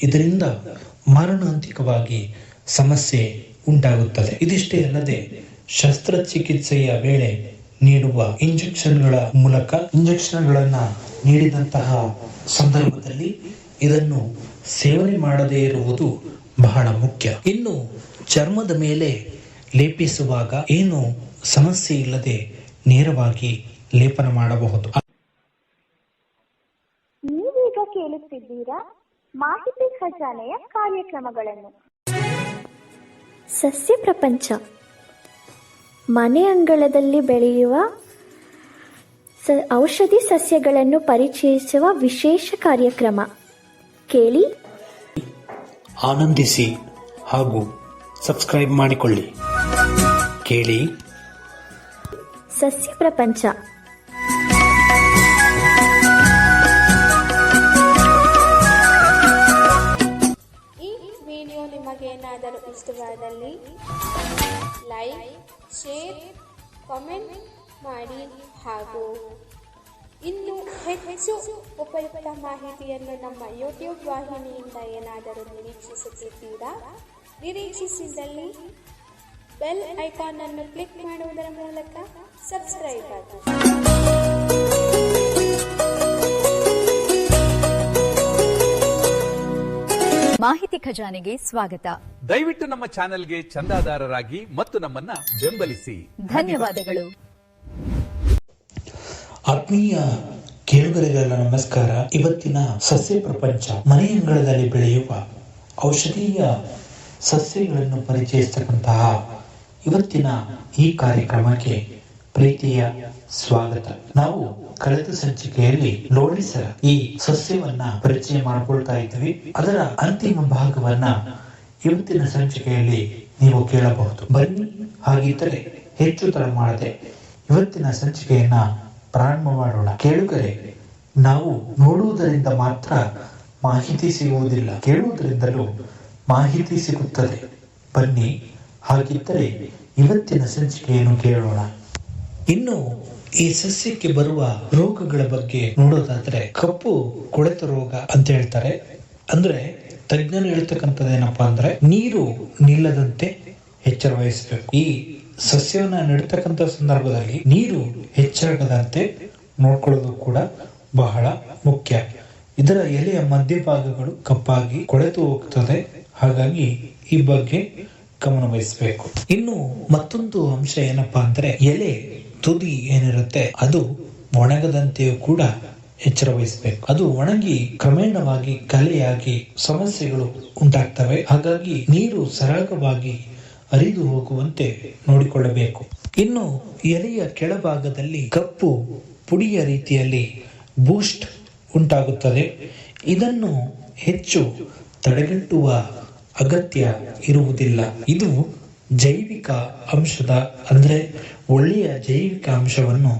ಇದರಿಂದ ಮಾರಣಾಂತಿಕವಾಗಿ ಸಮಸ್ಯೆ ಉಂಟಾಗುತ್ತದೆ. ಇದಿಷ್ಟೇ ಅಲ್ಲದೆ ಶಸ್ತ್ರಚಿಕಿತ್ಸೆಯ ವೇಳೆ ನೀಡುವ ಇಂಜೆಕ್ಷನ್ಗಳ ಮೂಲಕ ಇಂಜೆಕ್ಷನ್ಗಳನ್ನ ನೀಡಿದಂತಹ ಸಂದರ್ಭದಲ್ಲಿ ಇದನ್ನು ಸೇವನೆ ಮಾಡದೇ ಇರುವುದು ಬಹಳ ಮುಖ್ಯ. ಇನ್ನು ಚರ್ಮದ ಮೇಲೆ ಲೇಪಿಸುವಾಗ ಏನು ಸಮಸ್ಯೆ ಇಲ್ಲದೆ ನೇರವಾಗಿ ಲೇಪನ ಮಾಡಬಹುದು. ನೀವೀಗ ಕೇಳುತ್ತಿದ್ದೀರಾ ಮಾಹಿತಿ ಖಜಾನೆಯ ಕಾರ್ಯಕ್ರಮಗಳನ್ನು. ಸಸ್ಯ ಪ್ರಪಂಚ ಮನೆ ಅಂಗಳದಲ್ಲಿ ಬೆಳೆಯುವ ಔಷಧಿ ಸಸ್ಯಗಳನ್ನು ಪರಿಚಯಿಸುವ ವಿಶೇಷ ಕಾರ್ಯಕ್ರಮ. ಕೇಳಿ, ಆನಂದಿಸಿ ಹಾಗೂ ಸಬ್ಸ್ಕ್ರೈಬ್ ಮಾಡಿಕೊಳ್ಳಿ. ಕೇಳಿ ಸಸ್ಯ ಪ್ರಪಂಚ. ಈ ವಿಡಿಯೋ ನಿಮಗೇನಾದರೂ ಇಷ್ಟವಾದಲ್ಲಿ ಲೈಕ್, ಶೇರ್, ಕಾಮೆಂಟ್ ಮಾಡಿ ಹಾಗೂ ಇನ್ನೂ ಹೆಚ್ಚು ಉಪಯುಕ್ತ ಮಾಹಿತಿಯನ್ನು ನಮ್ಮ ಯೂಟ್ಯೂಬ್ ವಾಹಿನಿಯಿಂದ ಏನಾದರೂ ನಿರೀಕ್ಷಿಸುತ್ತಿದ್ದೀರಾ? ನಿರೀಕ್ಷಿಸಿದಲ್ಲಿ ಬೆಲ್ ಐಕಾನ್ ಅನ್ನು ಕ್ಲಿಕ್ ಮಾಡುವುದರ ಮೂಲಕ ಸಬ್ಸ್ಕ್ರೈಬ್ ಆಗಿ. ಮಾಹಿತಿ ಖಜಾನೆಗೆ ಸ್ವಾಗತ. ದಯವಿಟ್ಟು ನಮ್ಮ ಚಾನೆಲ್ಗೆ ಚಂದಾದಾರರಾಗಿ ಮತ್ತು ನಮ್ಮನ್ನ ಬೆಂಬಲಿಸಿ. ಧನ್ಯವಾದಗಳು. ಆತ್ಮೀಯ ಕೇಳುಗರಿಗೆಲ್ಲ ನಮಸ್ಕಾರ. ಇವತ್ತಿನ ಸಸ್ಯ ಪ್ರಪಂಚ ಮನೆಯಂಗಳದಲ್ಲಿ ಬೆಳೆಯುವ ಔಷಧೀಯ ಸಸ್ಯಗಳನ್ನು ಪರಿಚಯಿಸತಕ್ಕಂತಹ ಇವತ್ತಿನ ಈ ಕಾರ್ಯಕ್ರಮಕ್ಕೆ ಪ್ರೀತಿಯ ಸ್ವಾಗತ. ನಾವು ಕಳೆದ ಸಂಚಿಕೆಯಲ್ಲಿ ಲೋಳೆಸರ ಈ ಸಸ್ಯವನ್ನ ಪರಿಚಯ ಮಾಡಿಕೊಳ್ತಾ ಇದ್ವಿ. ಅದರ ಅಂತಿಮ ಭಾಗವನ್ನ ಇವತ್ತಿನ ಸಂಚಿಕೆಯಲ್ಲಿ ನೀವು ಕೇಳಬಹುದು. ಬನ್ನಿ, ಹಾಗಿದ್ದರೆ ಹೆಚ್ಚು ತಡ ಮಾಡದೆ ಇವತ್ತಿನ ಸಂಚಿಕೆಯನ್ನ ಪ್ರಾರಂಭ ಮಾಡೋಣ. ಕೇಳುಗರೆ, ನಾವು ನೋಡುವುದರಿಂದ ಮಾತ್ರ ಮಾಹಿತಿ ಸಿಗುವುದಿಲ್ಲ, ಕೇಳುವುದರಿಂದಲೂ ಮಾಹಿತಿ ಸಿಗುತ್ತದೆ. ಬನ್ನಿ, ಹಾಗಿದ್ದರೆ ಇವತ್ತಿನ ಸಂಚಿಕೆಯನ್ನು ಕೇಳೋಣ. ಇನ್ನು ಈ ಸಸ್ಯಕ್ಕೆ ಬರುವ ರೋಗಗಳ ಬಗ್ಗೆ ನೋಡೋದಾದ್ರೆ ಕಪ್ಪು ಕೊಳೆತ ರೋಗ ಅಂತ ಹೇಳ್ತಾರೆ. ಅಂದ್ರೆ ತಜ್ಞರು ಹೇಳ್ತಕ್ಕಂಥದ್ದೇನಪ್ಪಾ ಅಂದ್ರೆ ನೀರು ನಿಲ್ಲದಂತೆ ಎಚ್ಚರ ವಹಿಸಬೇಕು. ಈ ಸಸ್ಯವನ್ನ ನೆಡ್ತಕ್ಕಂಥ ಸಂದರ್ಭದಲ್ಲಿ ನೀರು ಹೆಚ್ಚಾಗದಂತೆ ನೋಡ್ಕೊಳ್ಳೋದು ಕೂಡ ಬಹಳ ಮುಖ್ಯ. ಇದರ ಎಲೆಯ ಮಧ್ಯಭಾಗಗಳು ಕಪ್ಪಾಗಿ ಕೊಳೆತು ಹೋಗ್ತದೆ, ಹಾಗಾಗಿ ಈ ಬಗ್ಗೆ ಗಮನ ವಹಿಸಬೇಕು. ಇನ್ನು ಮತ್ತೊಂದು ಅಂಶ ಏನಪ್ಪಾ ಅಂದ್ರೆ ಎಲೆ ತುದಿ ಏನಿರುತ್ತೆ ಅದು ಒಣಗದಂತೆಯೂ ಕೂಡ ಎಚ್ಚರ ವಹಿಸಬೇಕು. ಅದು ಒಣಗಿ ಕ್ರಮೇಣವಾಗಿ ಕಲೆಯಾಗಿ ಸಮಸ್ಯೆಗಳು ಉಂಟಾಗ್ತವೆ. ಹಾಗಾಗಿ ನೀರು ಸರಾಗವಾಗಿ ಹರಿದು ಹೋಗುವಂತೆ ನೋಡಿಕೊಳ್ಳಬೇಕು. ಇನ್ನು ಎಲೆಯ ಕೆಳಭಾಗದಲ್ಲಿ ಕಪ್ಪು ಪುಡಿಯ ರೀತಿಯಲ್ಲಿ ಬೂಸ್ಟ್ ಉಂಟಾಗುತ್ತದೆ. ಇದನ್ನು ಹೆಚ್ಚು ತಡೆಗಟ್ಟುವ ಅಗತ್ಯ ಇರುವುದಿಲ್ಲ. ಇದು ಜೈವಿಕ ಅಂಶದ ಅಂದ್ರೆ ಒಳ್ಳೆಯ ಜೈವಿಕ ಅಂಶವನ್ನು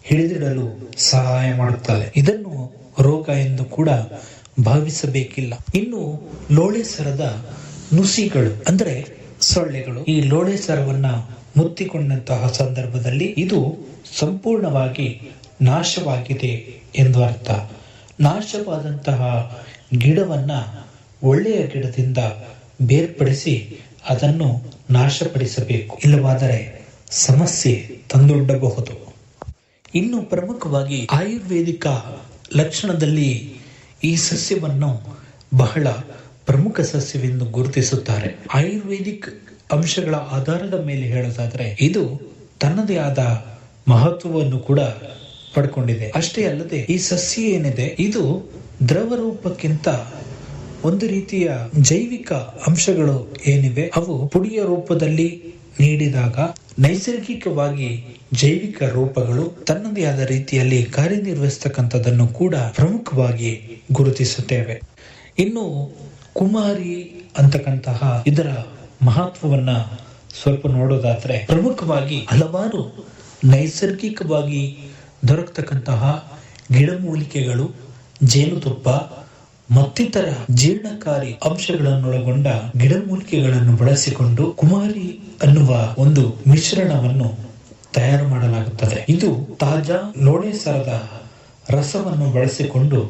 ಹಿಡಿದಿಡಲು ಸಹಾಯ ಮಾಡುತ್ತದೆ. ಇದನ್ನು ರೋಗ ಎಂದು ಕೂಡ ಭಾವಿಸಬೇಕಿಲ್ಲ. ಇನ್ನು ಲೋಳೆಸರದ ನುಸಿಗಳು ಅಂದ್ರೆ ಸೊಳ್ಳೆಗಳು ಈ ಲೋಳೆಸರವನ್ನ ಮುತ್ತಿಕೊಂಡಂತಹ ಸಂದರ್ಭದಲ್ಲಿ ಇದು ಸಂಪೂರ್ಣವಾಗಿ ನಾಶವಾಗಿದೆ ಎಂದು ಅರ್ಥ. ನಾಶವಾದಂತಹ ಗಿಡವನ್ನ ಒಳ್ಳೆಯ ಗಿಡದಿಂದ ಬೇರ್ಪಡಿಸಿ ಅದನ್ನು ನಾಶಪಡಿಸಬೇಕು, ಇಲ್ಲವಾದರೆ ಸಮಸ್ಯೆ ತಂದೊಡ್ಡಬಹುದು. ಇನ್ನು ಪ್ರಮುಖವಾಗಿ ಆಯುರ್ವೇದಿಕ ಲಕ್ಷಣದಲ್ಲಿ ಈ ಸಸ್ಯವನ್ನು ಬಹಳ ಪ್ರಮುಖ ಸಸ್ಯವೆಂದು ಗುರುತಿಸುತ್ತಾರೆ. ಆಯುರ್ವೇದಿಕ್ ಅಂಶಗಳ ಆಧಾರದ ಮೇಲೆ ಹೇಳೋದಾದ್ರೆ ಇದು ತನ್ನದೇ ಆದ ಮಹತ್ವವನ್ನು ಕೂಡ ಪಡ್ಕೊಂಡಿದೆ. ಅಷ್ಟೇ ಅಲ್ಲದೆ ಈ ಸಸ್ಯ ಏನಿದೆ ಇದು ದ್ರವ ರೂಪಕ್ಕಿಂತ ಒಂದು ರೀತಿಯ ಜೈವಿಕ ಅಂಶಗಳು ಏನಿವೆ ಅವು ಪುಡಿಯ ರೂಪದಲ್ಲಿ ನೀಡಿದಾಗ ನೈಸರ್ಗಿಕವಾಗಿ ಜೈವಿಕ ರೂಪಗಳು ತನ್ನದೇ ಆದ ರೀತಿಯಲ್ಲಿ ಕಾರ್ಯನಿರ್ವಹಿಸತಕ್ಕಂಥದ್ದನ್ನು ಕೂಡ ಪ್ರಮುಖವಾಗಿ ಗುರುತಿಸುತ್ತೇವೆ. ಇನ್ನು ಕುಮಾರಿ ಅಂತಕ್ಕಂತಹ ಇದರ ಮಹತ್ವವನ್ನ ಸ್ವಲ್ಪ ನೋಡೋದಾದ್ರೆ ಪ್ರಮುಖವಾಗಿ ಹಲವಾರು ನೈಸರ್ಗಿಕವಾಗಿ ದೊರಕತಕ್ಕಂತಹ ಗಿಡಮೂಲಿಕೆಗಳು, ಜೇನುತುಪ್ಪ ಮತ್ತಿತರ ಜೀರ್ಣಕಾರಿ ಅಂಶಗಳನ್ನೊಳಗೊಂಡ ಗಿಡಮೂಲಿಕೆಗಳನ್ನು ಬಳಸಿಕೊಂಡು ಕುಮಾರಿ ಅನ್ನುವ ಒಂದು ಮಿಶ್ರಣವನ್ನು ತಯಾರು ಮಾಡಲಾಗುತ್ತದೆ. ಇದು ತಾಜಾ ಲೋಳೆಸರದ ರಸವನ್ನು ಬಳಸಿಕೊಂಡು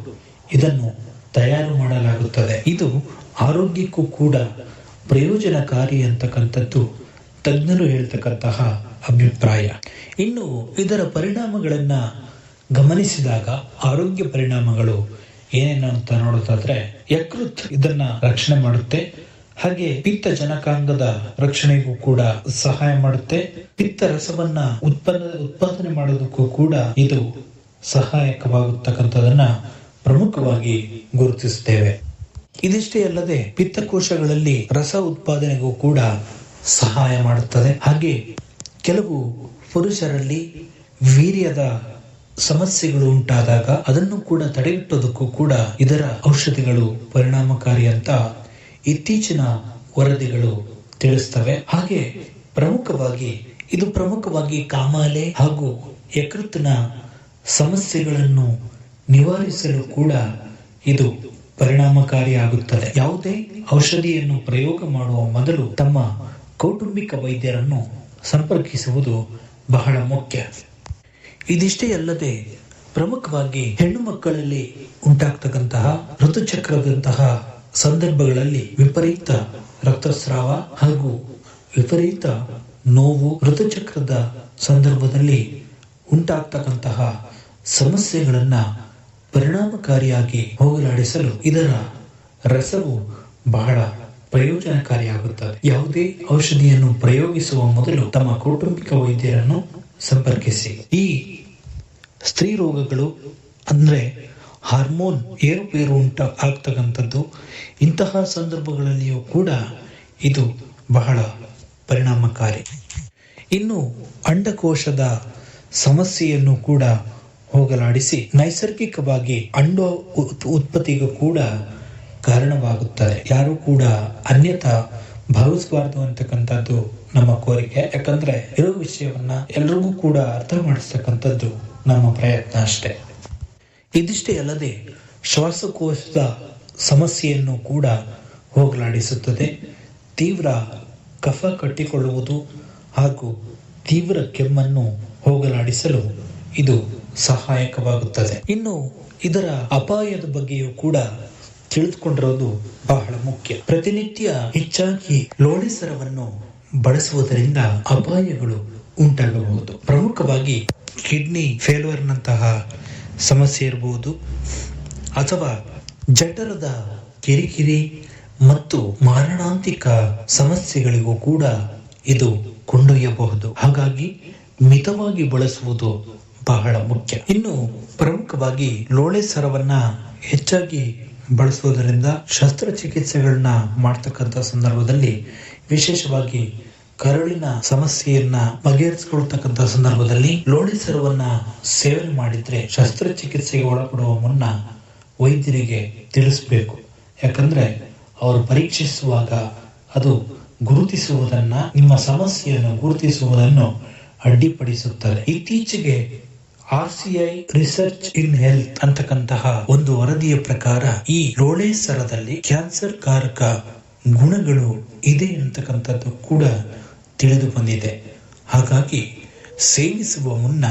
ಇದನ್ನು ತಯಾರು ಮಾಡಲಾಗುತ್ತದೆ. ಇದು ಆರೋಗ್ಯಕ್ಕೂ ಕೂಡ ಪ್ರಯೋಜನಕಾರಿ ಅಂತಕ್ಕಂಥದ್ದು ತಜ್ಞರು ಹೇಳ್ತಕ್ಕಂತಹ ಅಭಿಪ್ರಾಯ. ಇನ್ನು ಇದರ ಪರಿಣಾಮಗಳನ್ನ ಗಮನಿಸಿದಾಗ ಆರೋಗ್ಯ ಪರಿಣಾಮಗಳು ಏನೇನು ಅಂತ ನೋಡೋದಾದ್ರೆ, ಯಕೃತ್ ಇದನ್ನ ರಕ್ಷಣೆ ಮಾಡುತ್ತೆ. ಹಾಗೆ ಪಿತ್ತ ಜನಕಾಂಗದ ರಕ್ಷಣೆಗೂ ಕೂಡ ಸಹಾಯ ಮಾಡುತ್ತೆ. ಪಿತ್ತ ರಸವನ್ನ ಉತ್ಪಾದನೆ ಮಾಡೋದಕ್ಕೂ ಕೂಡ ಇದು ಸಹಾಯಕವಾಗತಕ್ಕಂಥದನ್ನ ಪ್ರಮುಖವಾಗಿ ಗುರುತಿಸುತ್ತೇವೆ. ಇದಿಷ್ಟೇ ಅಲ್ಲದೆ ಪಿತ್ತಕೋಶಗಳಲ್ಲಿ ರಸ ಉತ್ಪಾದನೆಗೂ ಕೂಡ ಸಹಾಯ ಮಾಡುತ್ತದೆ. ಹಾಗೆ ಕೆಲವು ಪುರುಷರಲ್ಲಿ ವೀರ್ಯದ ಸಮಸ್ಯೆಗಳು ಉಂಟಾದಾಗ ಅದನ್ನು ಕೂಡ ತಡೆಗಟ್ಟೋದಕ್ಕೂ ಕೂಡ ಇದರ ಔಷಧಿಗಳು ಪರಿಣಾಮಕಾರಿ ಅಂತ ಇತ್ತೀಚಿನ ವರದಿಗಳು ತಿಳಿಸ್ತವೆ. ಹಾಗೆ ಪ್ರಮುಖವಾಗಿ ಕಾಮಾಲೆ ಹಾಗೂ ಯಕೃತ್ತಿನ ಸಮಸ್ಯೆಗಳನ್ನು ನಿವಾರಿಸಲು ಕೂಡ ಇದು ಪರಿಣಾಮಕಾರಿಯಾಗುತ್ತದೆ. ಯಾವುದೇ ಔಷಧಿಯನ್ನು ಪ್ರಯೋಗ ಮಾಡುವ ಮೊದಲು ತಮ್ಮ ಕೌಟುಂಬಿಕ ವೈದ್ಯರನ್ನು ಸಂಪರ್ಕಿಸುವುದು ಬಹಳ ಮುಖ್ಯ. ಇದಿಷ್ಟೇ ಅಲ್ಲದೆ ಪ್ರಮುಖವಾಗಿ ಹೆಣ್ಣು ಮಕ್ಕಳಲ್ಲಿ ಉಂಟಾಗ್ತಕ್ಕಂತಹ ಋತುಚಕ್ರದಂತಹ ಸಂದರ್ಭಗಳಲ್ಲಿ ವಿಪರೀತ ರಕ್ತಸ್ರಾವ ಹಾಗೂ ವಿಪರೀತ ನೋವು, ಋತುಚಕ್ರದ ಸಂದರ್ಭದಲ್ಲಿ ಉಂಟಾಗ್ತಕ್ಕಂತಹ ಸಮಸ್ಯೆಗಳನ್ನ ಪರಿಣಾಮಕಾರಿಯಾಗಿ ಹೋಗಲಾಡಿಸಲು ಇದರ ರಸವು ಬಹಳ ಪ್ರಯೋಜನಕಾರಿಯಾಗುತ್ತದೆ. ಯಾವುದೇ ಔಷಧಿಯನ್ನು ಪ್ರಯೋಗಿಸುವ ಮೊದಲು ತಮ್ಮ ಕೌಟುಂಬಿಕ ವೈದ್ಯರನ್ನು ಸಂಪರ್ಕಿಸಿ. ಈ ಸ್ತ್ರೀ ರೋಗಗಳು ಅಂದ್ರೆ ಹಾರ್ಮೋನ್ ಏರುಪೇರು ಆಗ್ತಕ್ಕಂಥದ್ದು, ಇಂತಹ ಸಂದರ್ಭಗಳಲ್ಲಿಯೂ ಕೂಡ ಇದು ಬಹಳ ಪರಿಣಾಮಕಾರಿ. ಇನ್ನು ಅಂಡಕೋಶದ ಸಮಸ್ಯೆಯನ್ನು ಕೂಡ ಹೋಗಲಾಡಿಸಿ ನೈಸರ್ಗಿಕವಾಗಿ ಅಂಡ ಉತ್ಪತ್ತಿಗೂ ಕೂಡ ಕಾರಣವಾಗುತ್ತದೆ. ಯಾರು ಕೂಡ ಅನ್ಯಥಾ ಭಾವಿಸಬಾರದು ಅಂತಕ್ಕಂಥದ್ದು ನಮ್ಮ ಕೋರಿಕೆ. ಯಾಕಂದ್ರೆ ಇರೋ ವಿಷಯವನ್ನ ಎಲ್ರಿಗೂ ಕೂಡ ಅರ್ಥ ಮಾಡಿಸ್ತಕ್ಕಂಥದ್ದು ನಮ್ಮ ಪ್ರಯತ್ನ ಅಷ್ಟೇ. ಇದಿಷ್ಟೇ ಅಲ್ಲದೆ ಶ್ವಾಸಕೋಶದ ಸಮಸ್ಯೆಯನ್ನು ಕೂಡ ಹೋಗಲಾಡಿಸುತ್ತದೆ. ತೀವ್ರ ಕಫ ಕಟ್ಟಿಕೊಳ್ಳುವುದು ಹಾಗೂ ತೀವ್ರ ಕೆಮ್ಮನ್ನು ಹೋಗಲಾಡಿಸಲು ಇದು ಸಹಾಯಕವಾಗುತ್ತದೆ. ಇನ್ನು ಇದರ ಅಪಾಯದ ಬಗ್ಗೆಯೂ ಕೂಡ ತಿಳಿದುಕೊಂಡಿರೋದು ಬಹಳ ಮುಖ್ಯ. ಪ್ರತಿನಿತ್ಯ ಹೆಚ್ಚಾಗಿ ಲೋಳೆಸರವನ್ನು ಬಳಸುವುದರಿಂದ ಅಪಾಯಗಳು ಉಂಟಾಗಬಹುದು. ಪ್ರಮುಖವಾಗಿ ಕಿಡ್ನಿ ಫೇಲ್ಯೂರ್ ನಂತಹ ಸಮಸ್ಯೆ ಇರಬಹುದು, ಅಥವಾ ಜಠರದ ಕಿರಿಕಿರಿ ಮತ್ತು ಮಾರಣಾಂತಿಕ ಸಮಸ್ಯೆಗಳಿಗೂ ಕೂಡ ಇದು ಕೊಂಡೊಯ್ಯಬಹುದು. ಹಾಗಾಗಿ ಮಿತವಾಗಿ ಬಳಸುವುದು ಬಹಳ ಮುಖ್ಯ. ಇನ್ನು ಪ್ರಮುಖವಾಗಿ ಲೋಳೆ ಸರವನ್ನ ಹೆಚ್ಚಾಗಿ ಬಳಸುವುದರಿಂದ ಶಸ್ತ್ರಚಿಕಿತ್ಸೆಗಳನ್ನ ಮಾಡ್ತಕ್ಕಂಥ ಸಂದರ್ಭದಲ್ಲಿ, ವಿಶೇಷವಾಗಿ ಕರುಳಿನ ಸಮಸ್ಯೆಯನ್ನ ಬಗೆಹರಿಸಿಕೊಳ್ಳತಕ್ಕಂಥ ಸಂದರ್ಭದಲ್ಲಿ ಲೋಳೆ ಸರವನ್ನ ಸೇವನೆ ಮಾಡಿದ್ರೆ ಶಸ್ತ್ರಚಿಕಿತ್ಸೆಗೆ ಒಳಪಡುವ ಮುನ್ನ ವೈದ್ಯರಿಗೆ ತಿಳಿಸಬೇಕು. ಯಾಕಂದ್ರೆ ಅವರು ಪರೀಕ್ಷಿಸುವಾಗ ಅದು ಗುರುತಿಸುವುದನ್ನ, ನಿಮ್ಮ ಸಮಸ್ಯೆಯನ್ನು ಗುರುತಿಸುವುದನ್ನು ಅಡ್ಡಿಪಡಿಸುತ್ತದೆ. ಇತ್ತೀಚೆಗೆ RCI ರಿಸರ್ಚ್ ಇನ್ ಹೆಲ್ತ್ ಅಂತಕ್ಕಂತಹ ಒಂದು ವರದಿಯ ಪ್ರಕಾರ ಈ ಲೋಳೆ ಸರದಲ್ಲಿ ಕ್ಯಾನ್ಸರ್ ಕಾರಕ ಗುಣಗಳು ಇದೆ ಅಂತಕ್ಕಂಥದ್ದು ಕೂಡ ತಿಳಿದು ಬಂದಿದೆ. ಹಾಗಾಗಿ ಸೇವಿಸುವ ಮುನ್ನ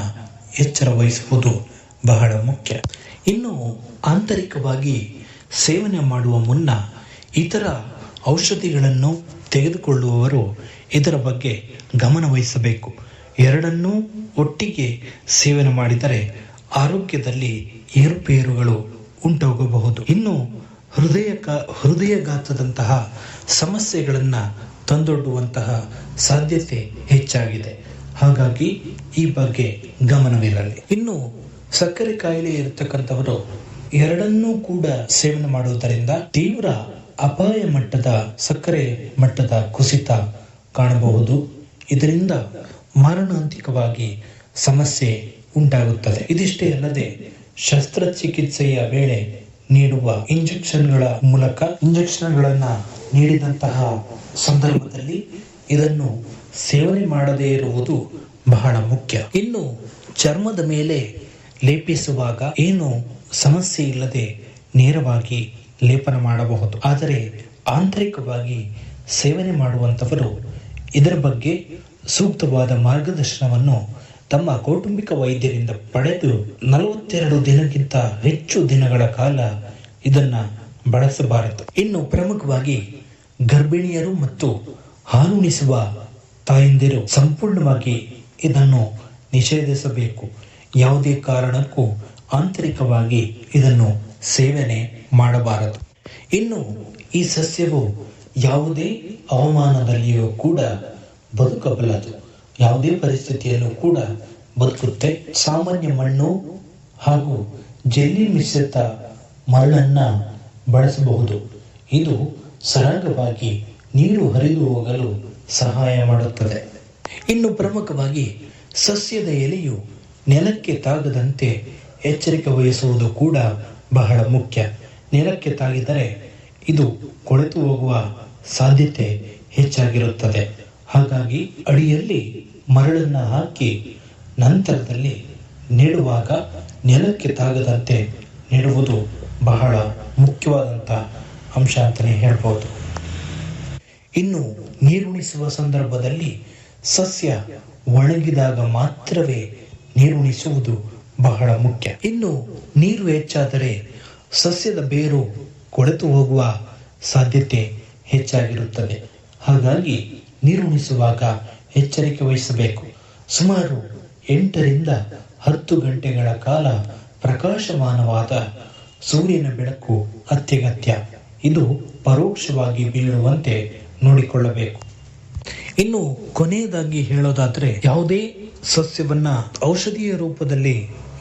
ಎಚ್ಚರ ವಹಿಸುವುದು ಬಹಳ ಮುಖ್ಯ. ಇನ್ನು ಆಂತರಿಕವಾಗಿ ಸೇವನೆ ಮಾಡುವ ಮುನ್ನ ಇತರ ಔಷಧಿಗಳನ್ನು ತೆಗೆದುಕೊಳ್ಳುವವರು ಇದರ ಬಗ್ಗೆ ಗಮನ ವಹಿಸಬೇಕು. ಎರಡನ್ನೂ ಒಟ್ಟಿಗೆ ಸೇವನೆ ಮಾಡಿದರೆ ಆರೋಗ್ಯದಲ್ಲಿ ಏರುಪೇರುಗಳು ಉಂಟಾಗಬಹುದು. ಇನ್ನು ಹೃದಯಘಾತದಂತಹ ಸಮಸ್ಯೆಗಳನ್ನ ತಂದೊಡ್ಡುವಂತಹ ಸಾಧ್ಯತೆ ಹೆಚ್ಚಾಗಿದೆ. ಹಾಗಾಗಿ ಈ ಬಗ್ಗೆ ಗಮನವಿರಲಿ. ಇನ್ನು ಸಕ್ಕರೆ ಕಾಯಿಲೆ ಇರತಕ್ಕಂಥವರು ಎರಡನ್ನೂ ಕೂಡ ಸೇವನೆ ಮಾಡುವುದರಿಂದ ತೀವ್ರ ಅಪಾಯ ಮಟ್ಟದ ಸಕ್ಕರೆ ಮಟ್ಟದ ಕುಸಿತ ಕಾಣಬಹುದು. ಇದರಿಂದ ಮಾರಣಾಂತಿಕವಾಗಿ ಸಮಸ್ಯೆ ಉಂಟಾಗುತ್ತದೆ. ಇದಿಷ್ಟೇ ಅಲ್ಲದೆ ಶಸ್ತ್ರಚಿಕಿತ್ಸೆಯ ವೇಳೆ ನೀಡುವ ಇಂಜೆಕ್ಷನ್ಗಳನ್ನ ನೀಡಿದಂತಹ ಸಂದರ್ಭದಲ್ಲಿ ಇದನ್ನು ಸೇವನೆ ಮಾಡದೇ ಇರುವುದು ಬಹಳ ಮುಖ್ಯ. ಇನ್ನು ಚರ್ಮದ ಮೇಲೆ ಲೇಪಿಸುವಾಗ ಏನು ಸಮಸ್ಯೆ ಇಲ್ಲದೆ ನೇರವಾಗಿ ಲೇಪನ ಮಾಡಬಹುದು. ಆದರೆ ಆಂತರಿಕವಾಗಿ ಸೇವನೆ ಮಾಡುವಂತವರು ಇದರ ಬಗ್ಗೆ ಸೂಕ್ತವಾದ ಮಾರ್ಗದರ್ಶನವನ್ನು ತಮ್ಮ ಕೌಟುಂಬಿಕ ವೈದ್ಯರಿಂದ ಪಡೆದು 42 ದಿನಕ್ಕಿಂತ ಹೆಚ್ಚು ದಿನಗಳ ಕಾಲ ಇದನ್ನ ಬಳಸಬಾರದು. ಇನ್ನು ಪ್ರಮುಖವಾಗಿ ಗರ್ಭಿಣಿಯರು ಮತ್ತು ಹಾಲುಣಿಸುವ ತಾಯಂದಿರು ಸಂಪೂರ್ಣವಾಗಿ ಇದನ್ನು ನಿಷೇಧಿಸಬೇಕು. ಯಾವುದೇ ಕಾರಣಕ್ಕೂ ಆಂತರಿಕವಾಗಿ ಇದನ್ನು ಸೇವನೆ ಮಾಡಬಾರದು. ಇನ್ನು ಈ ಸಸ್ಯವು ಯಾವುದೇ ಹವಾಮಾನದಲ್ಲಿಯೂ ಕೂಡ ಬದುಕಬಲ್ಲದು. ಯಾವುದೇ ಪರಿಸ್ಥಿತಿಯಲ್ಲೂ ಕೂಡ ಬದುಕುತ್ತೆ. ಸಾಮಾನ್ಯ ಮಣ್ಣು ಹಾಗೂ ಜೆಲ್ಲಿ ಮಿಶ್ರಿತ ಮರಳನ್ನ ಬಳಸಬಹುದು. ಇದು ಸರಾಗವಾಗಿ ನೀರು ಹರಿದು ಹೋಗಲು ಸಹಾಯ ಮಾಡುತ್ತದೆ. ಇನ್ನು ಪ್ರಮುಖವಾಗಿ ಸಸ್ಯದ ಎಲೆಯು ನೆಲಕ್ಕೆ ತಾಗದಂತೆ ಎಚ್ಚರಿಕೆ ವಹಿಸುವುದು ಕೂಡ ಬಹಳ ಮುಖ್ಯ. ನೆಲಕ್ಕೆ ತಾಗಿದರೆ ಇದು ಕೊಳೆತು ಹೋಗುವ ಸಾಧ್ಯತೆ ಹೆಚ್ಚಾಗಿರುತ್ತದೆ. ಹಾಗಾಗಿ ಅಡಿಯಲ್ಲಿ ಮರಳನ್ನ ಹಾಕಿ ನಂತರದಲ್ಲಿ ನೆಡುವಾಗ ನೆಲಕ್ಕೆ ತಾಗದಂತೆ ನೆಡುವುದು ಬಹಳ ಮುಖ್ಯವಾದಂಥ ಅಂಶ ಅಂತಲೇ ಹೇಳ್ಬೋದು. ಇನ್ನು ನೀರುಣಿಸುವ ಸಂದರ್ಭದಲ್ಲಿ ಸಸ್ಯ ಒಣಗಿದಾಗ ಮಾತ್ರವೇ ನೀರುಣಿಸುವುದು ಬಹಳ ಮುಖ್ಯ. ಇನ್ನು ನೀರು ಹೆಚ್ಚಾದರೆ ಸಸ್ಯದ ಬೇರು ಕೊಳೆತು ಹೋಗುವ ಸಾಧ್ಯತೆ ಹೆಚ್ಚಾಗಿರುತ್ತದೆ. ಹಾಗಾಗಿ ನೀರುಣಿಸುವಾಗ ಎಚ್ಚರಿಕೆ ವಹಿಸಬೇಕು. ಸುಮಾರು 8 ರಿಂದ 10 ಗಂಟೆಗಳ ಕಾಲ ಪ್ರಕಾಶಮಾನವಾದ ಸೂರ್ಯನ ಬೆಳಕು ಅತ್ಯಗತ್ಯ. ಇದು ಪರೋಕ್ಷವಾಗಿ ಬೀಳುವಂತೆ ನೋಡಿಕೊಳ್ಳಬೇಕು. ಇನ್ನು ಕೊನೆಯದಾಗಿ ಹೇಳೋದಾದ್ರೆ, ಯಾವುದೇ ಸಸ್ಯವನ್ನ ಔಷಧೀಯ ರೂಪದಲ್ಲಿ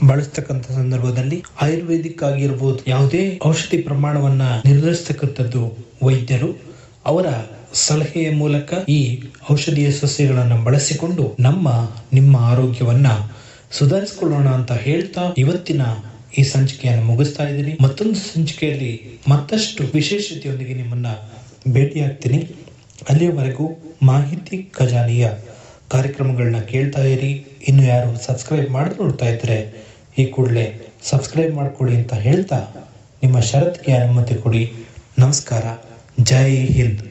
ಬಳಸ್ತಕ್ಕಂಥ ಸಂದರ್ಭದಲ್ಲಿ ಆಯುರ್ವೇದಿಕ್ ಆಗಿರ್ಬೋದು, ಯಾವುದೇ ಔಷಧಿ ಪ್ರಮಾಣವನ್ನ ನಿರ್ಧರಿಸತಕ್ಕಂಥದ್ದು ವೈದ್ಯರು. ಅವರ ಸಲಹೆಯ ಮೂಲಕ ಈ ಔಷಧೀಯ ಸಸ್ಯಗಳನ್ನು ಬಳಸಿಕೊಂಡು ನಿಮ್ಮ ಆರೋಗ್ಯವನ್ನ ಸುಧಾರಿಸಿಕೊಳ್ಳೋಣ ಅಂತ ಹೇಳ್ತಾ ಇವತ್ತಿನ ಈ ಸಂಚಿಕೆಯನ್ನು ಮುಗಿಸ್ತಾ ಇದ್ದೀನಿ. ಮತ್ತೊಂದು ಸಂಚಿಕೆಯಲ್ಲಿ ಮತ್ತಷ್ಟು ವಿಶೇಷತೆಯೊಂದಿಗೆ ನಿಮ್ಮನ್ನ ಭೇಟಿಯಾಗ್ತೀನಿ. ಅಲ್ಲಿಯವರೆಗೂ ಮಾಹಿತಿ ಖಜಾನೆಯ ಕಾರ್ಯಕ್ರಮಗಳನ್ನ ಕೇಳ್ತಾ ಇರಿ. ಇನ್ನು ಯಾರು ಸಬ್ಸ್ಕ್ರೈಬ್ ಮಾಡದೆ ನೋಡ್ತಾ ಇದ್ರೆ ಈ ಕೂಡಲೇ ಸಬ್ಸ್ಕ್ರೈಬ್ ಮಾಡ್ಕೊಳ್ಳಿ ಅಂತ ಹೇಳ್ತಾ ನಿಮ್ಮ ಷರತ್ತಿಗೆ ಅನುಮತಿ ಕೊಡಿ. ನಮಸ್ಕಾರ. ಜೈ ಹಿಂದ್.